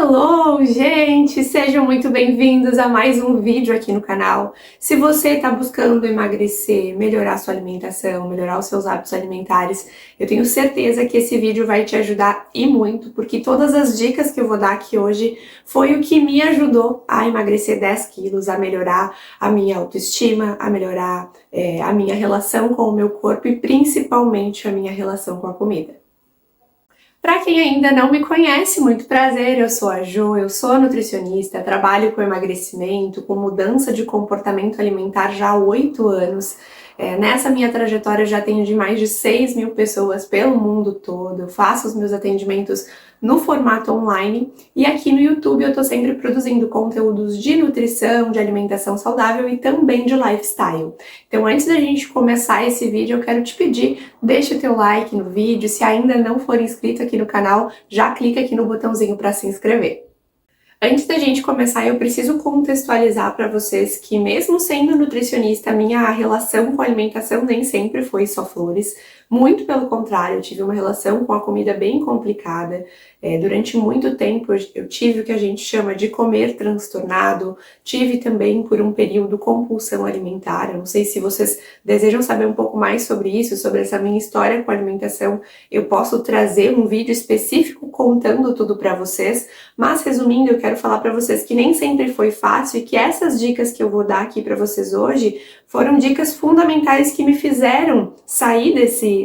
Hello, gente! Sejam muito bem-vindos a mais um vídeo aqui no canal. Se você está buscando emagrecer, melhorar sua alimentação, melhorar os seus hábitos alimentares, eu tenho certeza que esse vídeo vai te ajudar e muito, porque todas as dicas que eu vou dar aqui hoje foi o que me ajudou a emagrecer 10 quilos, a melhorar a minha autoestima, a melhorar a minha relação com o meu corpo e principalmente a minha relação com a comida. Para quem ainda não me conhece, muito prazer, eu sou a Jo, eu sou nutricionista, trabalho com emagrecimento, com mudança de comportamento alimentar já há 8 anos. Nessa minha trajetória eu já tenho de mais de 6 mil pessoas pelo mundo todo, eu faço os meus atendimentos no formato online e aqui no YouTube eu tô sempre produzindo conteúdos de nutrição, de alimentação saudável e também de lifestyle. Então antes da gente começar esse vídeo eu quero te pedir, deixa o teu like no vídeo, se ainda não for inscrito aqui no canal, já clica aqui no botãozinho para se inscrever. Antes da gente começar, eu preciso contextualizar para vocês que mesmo sendo nutricionista, a minha relação com a alimentação nem sempre foi só flores. Muito pelo contrário, eu tive uma relação com a comida bem complicada. Durante muito tempo eu tive o que a gente chama de comer transtornado, tive também por um período compulsão alimentar. Eu não sei se vocês desejam saber um pouco mais sobre isso, sobre essa minha história com a alimentação. Eu posso trazer um vídeo específico contando tudo para vocês, mas resumindo, eu quero falar para vocês que nem sempre foi fácil e que essas dicas que eu vou dar aqui para vocês hoje foram dicas fundamentais que me fizeram sair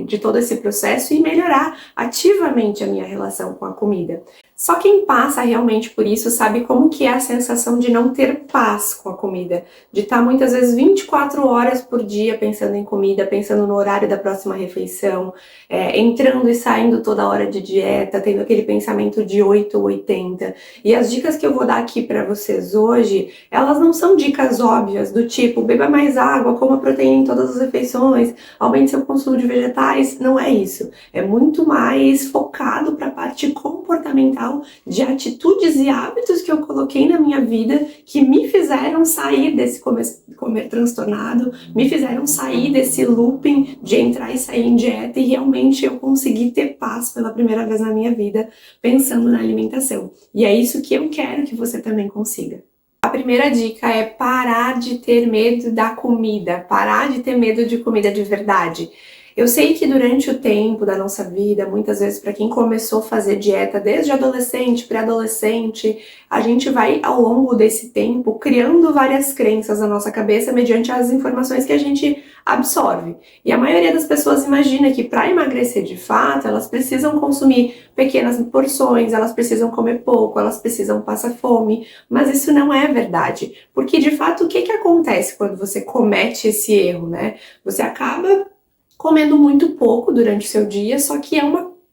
de todo esse processo e melhorar ativamente a minha relação com a comida. Só quem passa realmente por isso sabe como que é a sensação de não ter paz com a comida, de estar muitas vezes 24 horas por dia pensando em comida, pensando no horário da próxima refeição, entrando e saindo toda hora de dieta, tendo aquele pensamento de 8 ou 80. E as dicas que eu vou dar aqui para vocês hoje, elas não são dicas óbvias do tipo, beba mais água, coma proteína em todas as refeições, aumente seu consumo de vegetais, não é isso. É muito mais focado para a parte comportamental de atitudes e hábitos que eu coloquei na minha vida que me fizeram sair desse comer transtornado, me fizeram sair desse looping de entrar e sair em dieta e realmente eu consegui ter paz pela primeira vez na minha vida pensando na alimentação. E é isso que eu quero que você também consiga. A primeira dica é parar de ter medo da comida, parar de ter medo de comida de verdade. Eu sei que durante o tempo da nossa vida, muitas vezes para quem começou a fazer dieta desde adolescente, pré-adolescente, a gente vai ao longo desse tempo criando várias crenças na nossa cabeça mediante as informações que a gente absorve. E a maioria das pessoas imagina que para emagrecer de fato, elas precisam consumir pequenas porções, elas precisam comer pouco, elas precisam passar fome, mas isso não é verdade. Porque de fato, o que acontece quando você comete esse erro, né? Você acaba comendo muito pouco durante o seu dia, só que é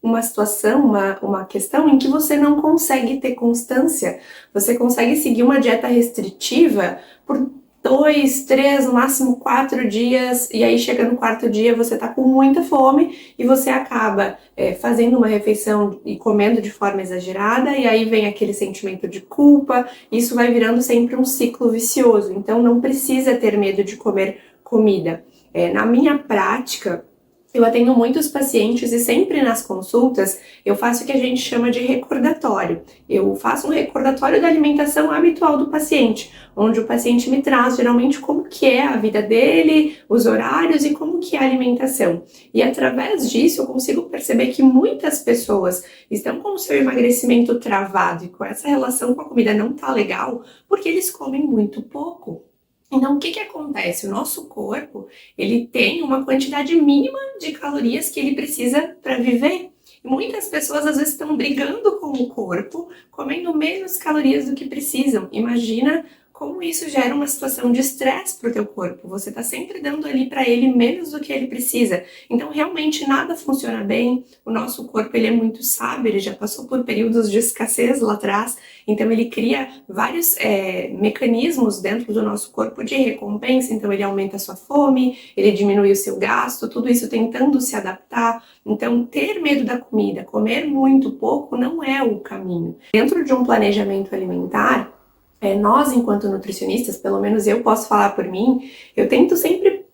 uma situação, uma questão em que você não consegue ter constância. Você consegue seguir uma dieta restritiva por 2, 3, no máximo 4 dias, e aí chega no quarto dia você tá com muita fome e você acaba fazendo uma refeição e comendo de forma exagerada, e aí vem aquele sentimento de culpa, isso vai virando sempre um ciclo vicioso. Então não precisa ter medo de comer comida. Na minha prática, eu atendo muitos pacientes e sempre nas consultas eu faço o que a gente chama de recordatório. Eu faço um recordatório da alimentação habitual do paciente, onde o paciente me traz geralmente como que é a vida dele, os horários e como que é a alimentação. E através disso eu consigo perceber que muitas pessoas estão com o seu emagrecimento travado e com essa relação com a comida não tá legal, porque eles comem muito pouco. Então, o que acontece? O nosso corpo, ele tem uma quantidade mínima de calorias que ele precisa para viver. E muitas pessoas, às vezes, estão brigando com o corpo, comendo menos calorias do que precisam. Imagina como isso gera uma situação de estresse para o teu corpo. Você está sempre dando ali para ele menos do que ele precisa. Então, realmente, nada funciona bem. O nosso corpo, ele é muito sábio, ele já passou por períodos de escassez lá atrás. Então, ele cria vários mecanismos dentro do nosso corpo de recompensa. Então, ele aumenta a sua fome, ele diminui o seu gasto, tudo isso tentando se adaptar. Então, ter medo da comida, comer muito pouco, não é o caminho. Dentro de um planejamento alimentar, nós, enquanto nutricionistas, pelo menos eu posso falar por mim, eu tento sempre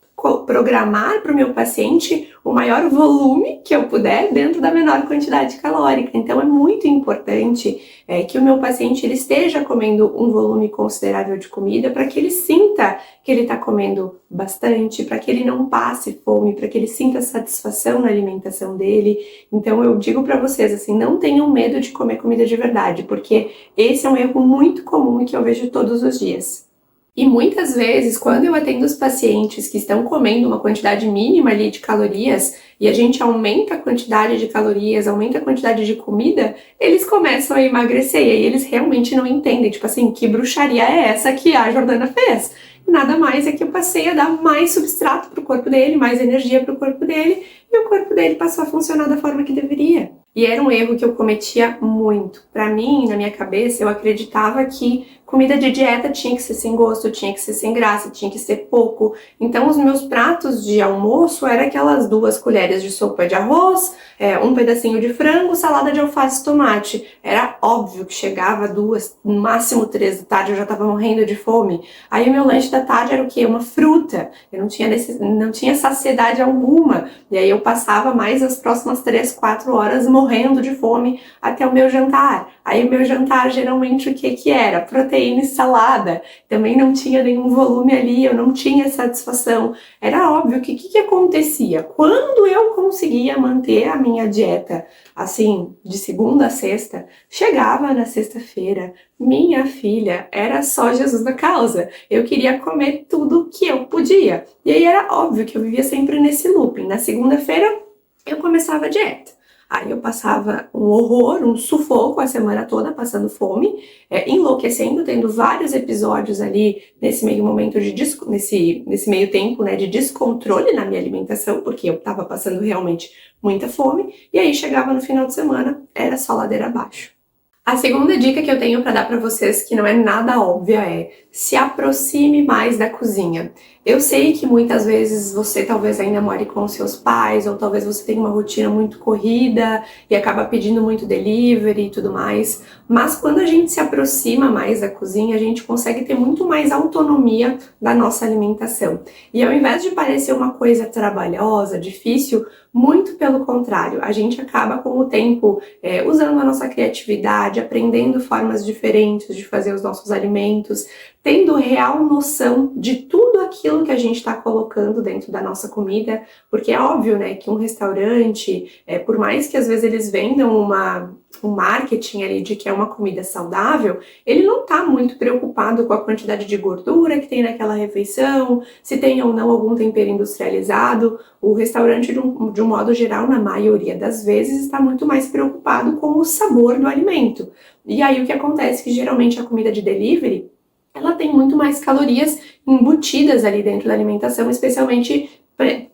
programar para o meu paciente o maior volume que eu puder dentro da menor quantidade calórica. Então é muito importante que o meu paciente ele esteja comendo um volume considerável de comida para que ele sinta que ele está comendo bastante, para que ele não passe fome, para que ele sinta satisfação na alimentação dele. Então eu digo para vocês assim, não tenham medo de comer comida de verdade, porque esse é um erro muito comum e que eu vejo todos os dias. E muitas vezes, quando eu atendo os pacientes que estão comendo uma quantidade mínima ali de calorias e a gente aumenta a quantidade de calorias, aumenta a quantidade de comida, eles começam a emagrecer e aí eles realmente não entendem, tipo assim, que bruxaria é essa que a Jordana fez? Nada mais é que eu passei a dar mais substrato para o corpo dele, mais energia para o corpo dele e o corpo dele passou a funcionar da forma que deveria. E era um erro que eu cometia muito. Para mim, na minha cabeça, eu acreditava que comida de dieta tinha que ser sem gosto, tinha que ser sem graça, tinha que ser pouco. Então, os meus pratos de almoço eram aquelas 2 colheres de sopa de arroz, um pedacinho de frango, salada de alface e tomate. Era óbvio que chegava 2, no máximo 3 da tarde, eu já estava morrendo de fome. Aí o meu lanche da tarde era o quê? Uma fruta. Eu não tinha saciedade alguma. E aí eu passava mais as próximas 3, 4 horas morrendo de fome até o meu jantar. Aí o meu jantar geralmente o que era? Proteína e salada. Também não tinha nenhum volume ali, eu não tinha satisfação. Era óbvio que o que acontecia? Quando eu conseguia manter a minha dieta, assim, de segunda a sexta, chegava na sexta-feira, minha filha, era só Jesus na causa. Eu queria comer tudo que eu podia. E aí era óbvio que eu vivia sempre nesse looping. Na segunda-feira, eu começava a dieta. Aí eu passava um horror, um sufoco a semana toda, passando fome, enlouquecendo, tendo vários episódios ali nesse meio momento nesse meio tempo, né, de descontrole na minha alimentação, porque eu tava passando realmente muita fome, e aí chegava no final de semana, era só ladeira abaixo. A segunda dica que eu tenho para dar para vocês, que não é nada óbvia, é se aproxime mais da cozinha. Eu sei que muitas vezes você talvez ainda more com seus pais, ou talvez você tenha uma rotina muito corrida e acaba pedindo muito delivery e tudo mais, mas quando a gente se aproxima mais da cozinha, a gente consegue ter muito mais autonomia da nossa alimentação. E ao invés de parecer uma coisa trabalhosa, difícil, muito pelo contrário, a gente acaba com o tempo usando a nossa criatividade, aprendendo formas diferentes de fazer os nossos alimentos, tendo real noção de tudo aquilo que a gente está colocando dentro da nossa comida, porque é óbvio, né, que um restaurante, por mais que às vezes eles vendam um marketing ali de que é uma comida saudável, ele não está muito preocupado com a quantidade de gordura que tem naquela refeição, se tem ou não algum tempero industrializado. O restaurante, de um modo geral, na maioria das vezes, está muito mais preocupado com o sabor do alimento. E aí o que acontece é que geralmente a comida de delivery, ela tem muito mais calorias embutidas ali dentro da alimentação, especialmente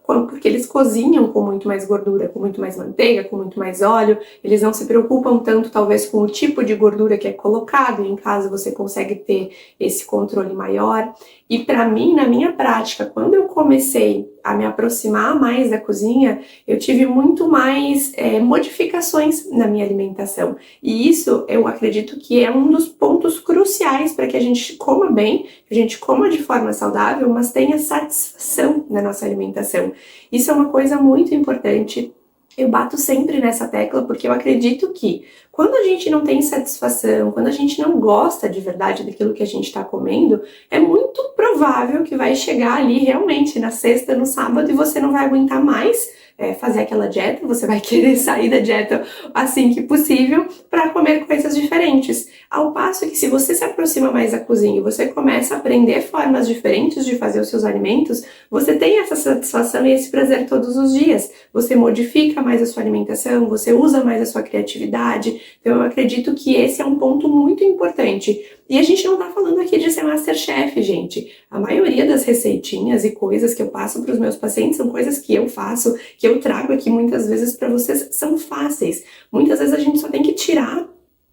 porque eles cozinham com muito mais gordura, com muito mais manteiga, com muito mais óleo. Eles não se preocupam tanto, talvez, com o tipo de gordura que é colocado. Em casa você consegue ter esse controle maior. E para mim, na minha prática, quando eu comecei a me aproximar mais da cozinha, eu tive muito mais modificações na minha alimentação. E isso, eu acredito que é um dos pontos cruciais para que a gente coma bem, que a gente coma de forma saudável, mas tenha satisfação na nossa alimentação. Isso é uma coisa muito importante. Eu bato sempre nessa tecla porque eu acredito que quando a gente não tem satisfação, quando a gente não gosta de verdade daquilo que a gente está comendo, é muito provável que vai chegar ali realmente na sexta, no sábado, e você não vai aguentar mais fazer aquela dieta, você vai querer sair da dieta assim que possível para comer coisas diferentes. Ao passo que se você se aproxima mais da cozinha e você começa a aprender formas diferentes de fazer os seus alimentos, você tem essa satisfação e esse prazer todos os dias. Você modifica mais a sua alimentação, você usa mais a sua criatividade. Então eu acredito que esse é um ponto muito importante. E a gente não tá falando aqui de ser Masterchef, gente. A maioria das receitinhas e coisas que eu passo para os meus pacientes são coisas que eu faço, que eu trago aqui muitas vezes para vocês, são fáceis. Muitas vezes a gente só tem que tirar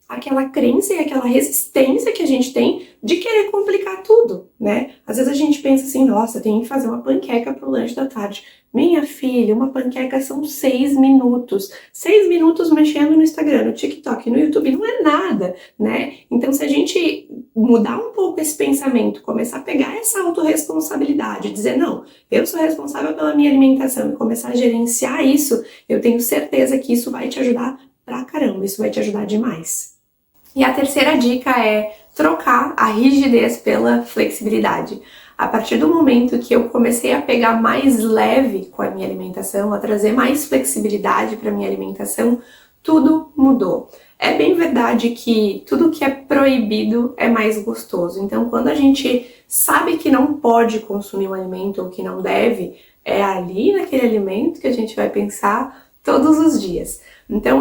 aquela crença e aquela resistência que a gente tem de querer complicar tudo, né? Às vezes a gente pensa assim, nossa, tem que fazer uma panqueca pro lanche da tarde. Minha filha, uma panqueca são 6 minutos. 6 minutos mexendo no Instagram, no TikTok, no YouTube, não é nada, né? Então, se a gente mudar um pouco esse pensamento, começar a pegar essa autorresponsabilidade, dizer, não, eu sou responsável pela minha alimentação e começar a gerenciar isso, eu tenho certeza que isso vai te ajudar pra caramba, isso vai te ajudar demais. E a terceira dica é trocar a rigidez pela flexibilidade. A partir do momento que eu comecei a pegar mais leve com a minha alimentação, a trazer mais flexibilidade para a minha alimentação, tudo mudou. É bem verdade que tudo que é proibido é mais gostoso. Então, quando a gente sabe que não pode consumir um alimento ou que não deve, é ali naquele alimento que a gente vai pensar todos os dias. Então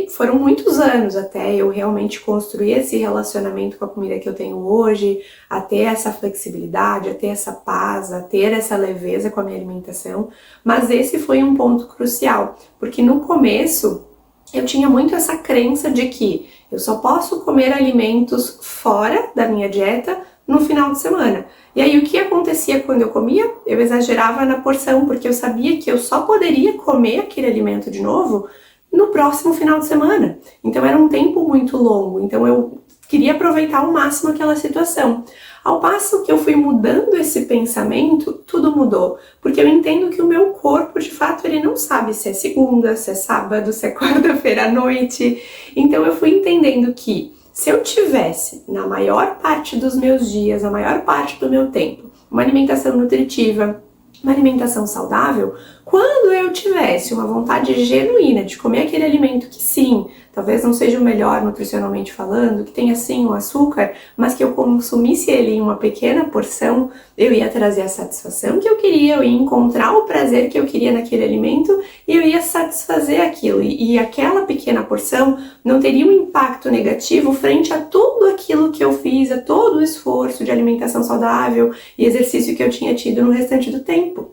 foram muitos anos até eu realmente construir esse relacionamento com a comida que eu tenho hoje, a ter essa flexibilidade, a ter essa paz, a ter essa leveza com a minha alimentação, mas esse foi um ponto crucial, porque no começo eu tinha muito essa crença de que eu só posso comer alimentos fora da minha dieta no final de semana. E aí o que acontecia quando eu comia? Eu exagerava na porção, porque eu sabia que eu só poderia comer aquele alimento de novo no próximo final de semana. Então era um tempo muito longo, então eu queria aproveitar ao máximo aquela situação. Ao passo que eu fui mudando esse pensamento, tudo mudou, porque eu entendo que o meu corpo, de fato, ele não sabe se é segunda, se é sábado, se é quarta-feira à noite. Então eu fui entendendo que se eu tivesse, na maior parte dos meus dias, na maior parte do meu tempo, uma alimentação nutritiva, uma alimentação saudável, quando eu tivesse uma vontade genuína de comer aquele alimento que sim, talvez não seja o melhor nutricionalmente falando, que tenha sim o açúcar, mas que eu consumisse ele em uma pequena porção, eu ia trazer a satisfação que eu queria, eu ia encontrar o prazer que eu queria naquele alimento e eu ia satisfazer aquilo. E aquela pequena porção não teria um impacto negativo frente a tudo aquilo que eu fiz, a todo o esforço de alimentação saudável e exercício que eu tinha tido no restante do tempo.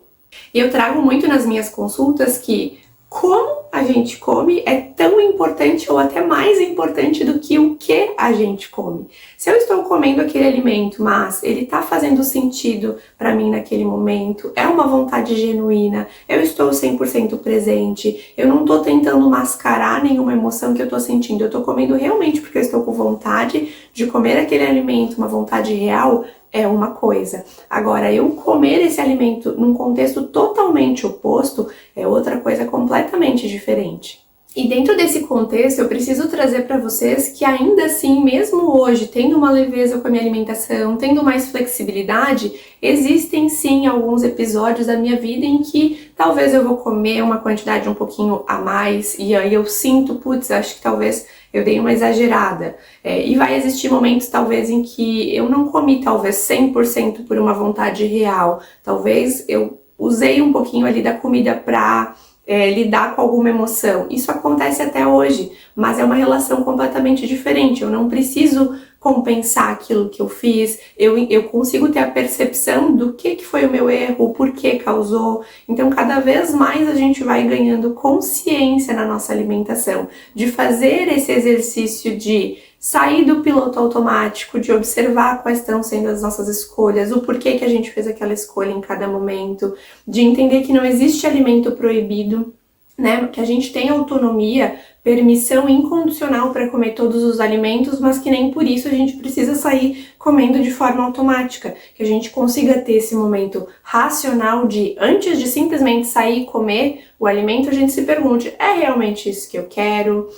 E eu trago muito nas minhas consultas que como a gente come é tão importante ou até mais importante do que o que a gente come. Se eu estou comendo aquele alimento, mas ele está fazendo sentido para mim naquele momento, é uma vontade genuína, eu estou 100% presente, eu não estou tentando mascarar nenhuma emoção que eu estou sentindo, eu estou comendo realmente porque eu estou com vontade de comer aquele alimento, uma vontade real, é uma coisa. Agora, eu comer esse alimento num contexto totalmente oposto é outra coisa completamente diferente. E dentro desse contexto, eu preciso trazer para vocês que ainda assim, mesmo hoje, tendo uma leveza com a minha alimentação, tendo mais flexibilidade, existem sim alguns episódios da minha vida em que talvez eu vou comer uma quantidade um pouquinho a mais e aí eu sinto, putz, acho que talvez eu dei uma exagerada. E vai existir momentos talvez em que eu não comi talvez 100% por uma vontade real. Talvez eu usei um pouquinho ali da comida para lidar com alguma emoção. Isso acontece até hoje, mas é uma relação completamente diferente. Eu não preciso compensar aquilo que eu fiz, eu consigo ter a percepção do que foi o meu erro, o porquê causou. Então, cada vez mais a gente vai ganhando consciência na nossa alimentação, de fazer esse exercício de sair do piloto automático, de observar quais estão sendo as nossas escolhas, o porquê que a gente fez aquela escolha em cada momento, de entender que não existe alimento proibido, né? Que a gente tem autonomia, permissão incondicional para comer todos os alimentos, mas que nem por isso a gente precisa sair comendo de forma automática, que a gente consiga ter esse momento racional de, antes de simplesmente sair e comer o alimento, a gente se pergunte, é realmente isso que eu quero?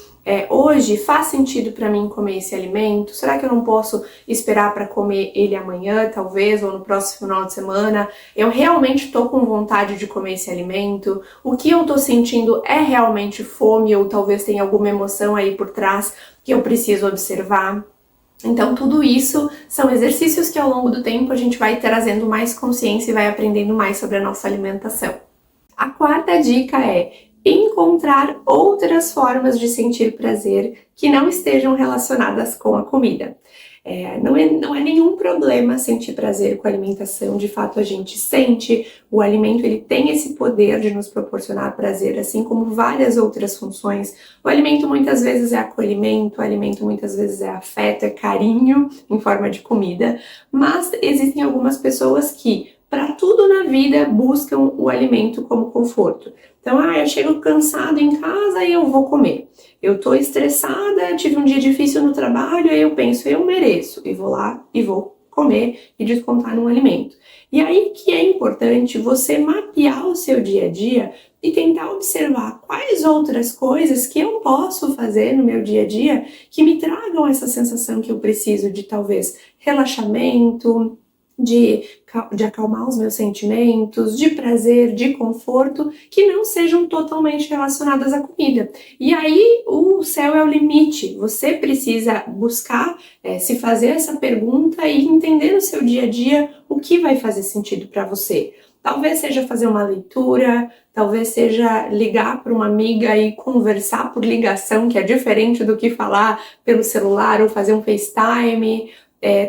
Hoje faz sentido para mim comer esse alimento? Será que eu não posso esperar para comer ele amanhã, talvez, ou no próximo final de semana? Eu realmente estou com vontade de comer esse alimento? O que eu estou sentindo é realmente fome ou talvez tenha alguma emoção aí por trás que eu preciso observar? Então, tudo isso são exercícios que ao longo do tempo a gente vai trazendo mais consciência e vai aprendendo mais sobre a nossa alimentação. A quarta dica é encontrar outras formas de sentir prazer que não estejam relacionadas com a comida. Não é nenhum problema sentir prazer com a alimentação, de fato a gente sente, o alimento ele tem esse poder de nos proporcionar prazer, assim como várias outras funções. O alimento muitas vezes é acolhimento, o alimento muitas vezes é afeto, é carinho em forma de comida, mas existem algumas pessoas que, para tudo na vida, buscam o alimento como conforto. Então, eu chego cansado em casa e eu vou comer. Eu tô estressada, tive um dia difícil no trabalho, aí eu penso, eu mereço, e vou lá e vou comer e descontar num alimento. E aí que é importante você mapear o seu dia a dia e tentar observar quais outras coisas que eu posso fazer no meu dia a dia que me tragam essa sensação que eu preciso de talvez relaxamento, de acalmar os meus sentimentos, de prazer, de conforto, que não sejam totalmente relacionadas à comida. E aí o céu é o limite, você precisa buscar se fazer essa pergunta e entender no seu dia a dia o que vai fazer sentido para você. Talvez seja fazer uma leitura, talvez seja ligar para uma amiga e conversar por ligação, que é diferente do que falar pelo celular ou fazer um FaceTime.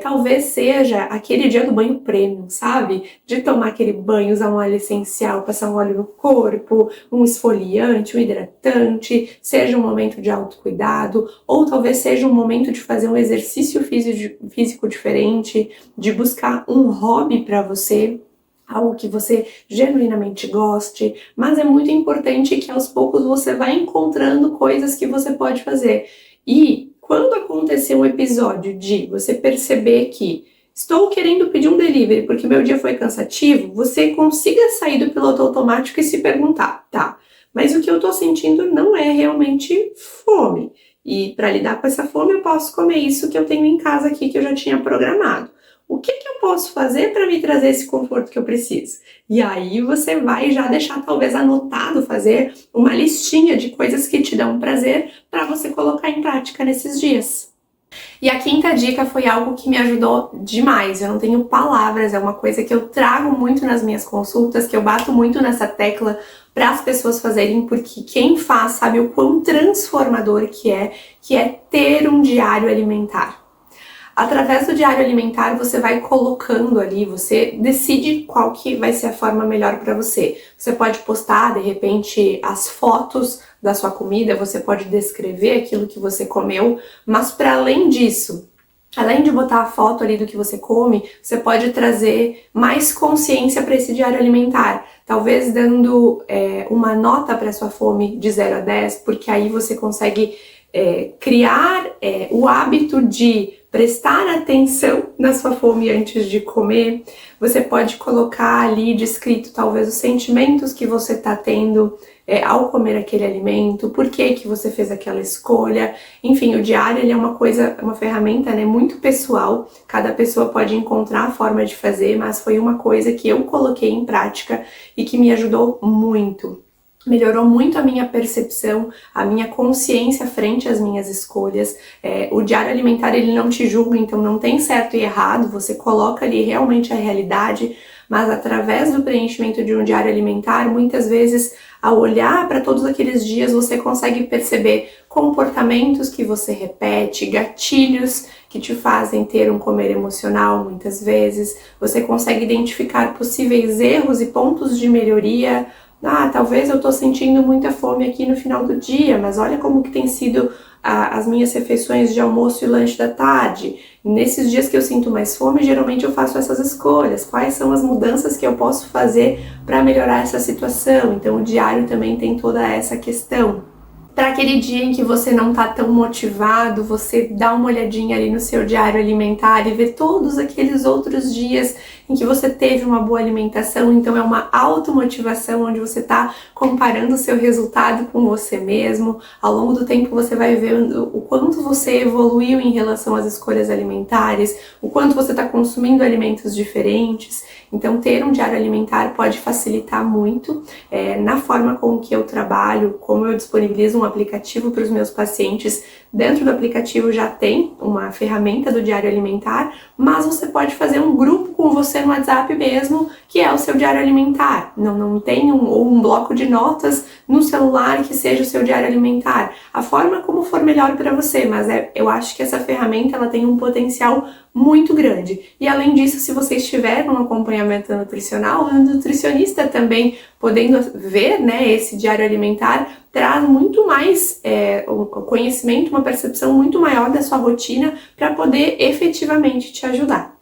Talvez seja aquele dia do banho premium, sabe? De tomar aquele banho, usar um óleo essencial, passar um óleo no corpo, um esfoliante, um hidratante, seja um momento de autocuidado, ou talvez seja um momento de fazer um exercício físico diferente, de buscar um hobby para você, algo que você genuinamente goste, mas é muito importante que aos poucos você vá encontrando coisas que você pode fazer. E quando acontecer um episódio de você perceber que estou querendo pedir um delivery porque meu dia foi cansativo, você consiga sair do piloto automático e se perguntar, tá, mas o que eu tô sentindo não é realmente fome. E para lidar com essa fome eu posso comer isso que eu tenho em casa aqui que eu já tinha programado. O que eu posso fazer para me trazer esse conforto que eu preciso? E aí você vai já deixar talvez anotado, fazer uma listinha de coisas que te dão prazer para você colocar em prática nesses dias. E a quinta dica foi algo que me ajudou demais, eu não tenho palavras, é uma coisa que eu trago muito nas minhas consultas, que eu bato muito nessa tecla para as pessoas fazerem, porque quem faz sabe o quão transformador que é ter um diário alimentar. Através do diário alimentar, você vai colocando ali, você decide qual que vai ser a forma melhor para você. Você pode postar, de repente, as fotos da sua comida, você pode descrever aquilo que você comeu, mas para além disso, além de botar a foto ali do que você come, você pode trazer mais consciência para esse diário alimentar. Talvez dando uma nota para sua fome de 0 a 10, porque aí você consegue criar o hábito de prestar atenção na sua fome antes de comer. Você pode colocar ali descrito talvez os sentimentos que você está tendo ao comer aquele alimento, por que você fez aquela escolha. Enfim, o diário ele é uma ferramenta, né, muito pessoal, cada pessoa pode encontrar a forma de fazer, mas foi uma coisa que eu coloquei em prática e que me ajudou muito. Melhorou muito a minha percepção, a minha consciência frente às minhas escolhas. O diário alimentar ele não te julga, então não tem certo e errado, você coloca ali realmente a realidade, mas através do preenchimento de um diário alimentar, muitas vezes ao olhar para todos aqueles dias você consegue perceber comportamentos que você repete, gatilhos que te fazem ter um comer emocional muitas vezes, você consegue identificar possíveis erros e pontos de melhoria. Talvez eu tô sentindo muita fome aqui no final do dia, mas olha como que tem sido as minhas refeições de almoço e lanche da tarde. Nesses dias que eu sinto mais fome, geralmente eu faço essas escolhas. Quais são as mudanças que eu posso fazer para melhorar essa situação? Então o diário também tem toda essa questão. Para aquele dia em que você não tá tão motivado, você dá uma olhadinha ali no seu diário alimentar e vê todos aqueles outros dias em que você teve uma boa alimentação, então é uma automotivação onde você tá comparando o seu resultado com você mesmo. Ao longo do tempo você vai vendo o quanto você evoluiu em relação às escolhas alimentares, o quanto você está consumindo alimentos diferentes. Então ter um diário alimentar pode facilitar muito na forma com que eu trabalho, como eu disponibilizo um aplicativo para os meus pacientes, Dentro do aplicativo já tem uma ferramenta do diário alimentar, mas você pode fazer um grupo com você no WhatsApp mesmo, que é o seu diário alimentar. Não tem um bloco de notas no celular que seja o seu diário alimentar. A forma como for melhor para você, mas eu acho que essa ferramenta ela tem um potencial muito grande. E além disso, se você estiver num acompanhamento nutricional, o nutricionista também podendo ver, né, esse diário alimentar, traz muito mais o conhecimento, uma percepção muito maior da sua rotina para poder efetivamente te ajudar.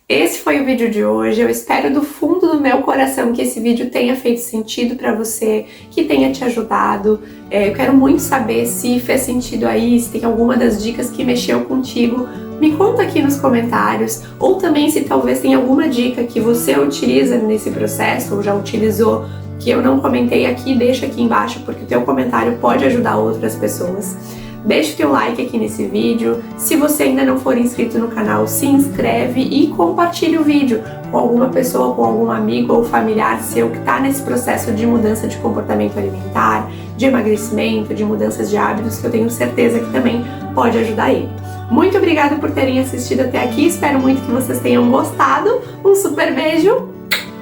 Esse foi o vídeo de hoje, eu espero do fundo do meu coração que esse vídeo tenha feito sentido para você, que tenha te ajudado. Eu quero muito saber se fez sentido aí, se tem alguma das dicas que mexeu contigo. Me conta aqui nos comentários, ou também se talvez tem alguma dica que você utiliza nesse processo, ou já utilizou, que eu não comentei aqui, deixa aqui embaixo, porque o teu comentário pode ajudar outras pessoas. Deixa o teu like aqui nesse vídeo. Se você ainda não for inscrito no canal, se inscreve e compartilha o vídeo com alguma pessoa, com algum amigo ou familiar seu que está nesse processo de mudança de comportamento alimentar, de emagrecimento, de mudanças de hábitos, que eu tenho certeza que também pode ajudar ele. Muito obrigada por terem assistido até aqui, espero muito que vocês tenham gostado. Um super beijo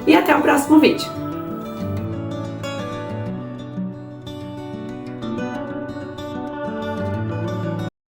e até o próximo vídeo.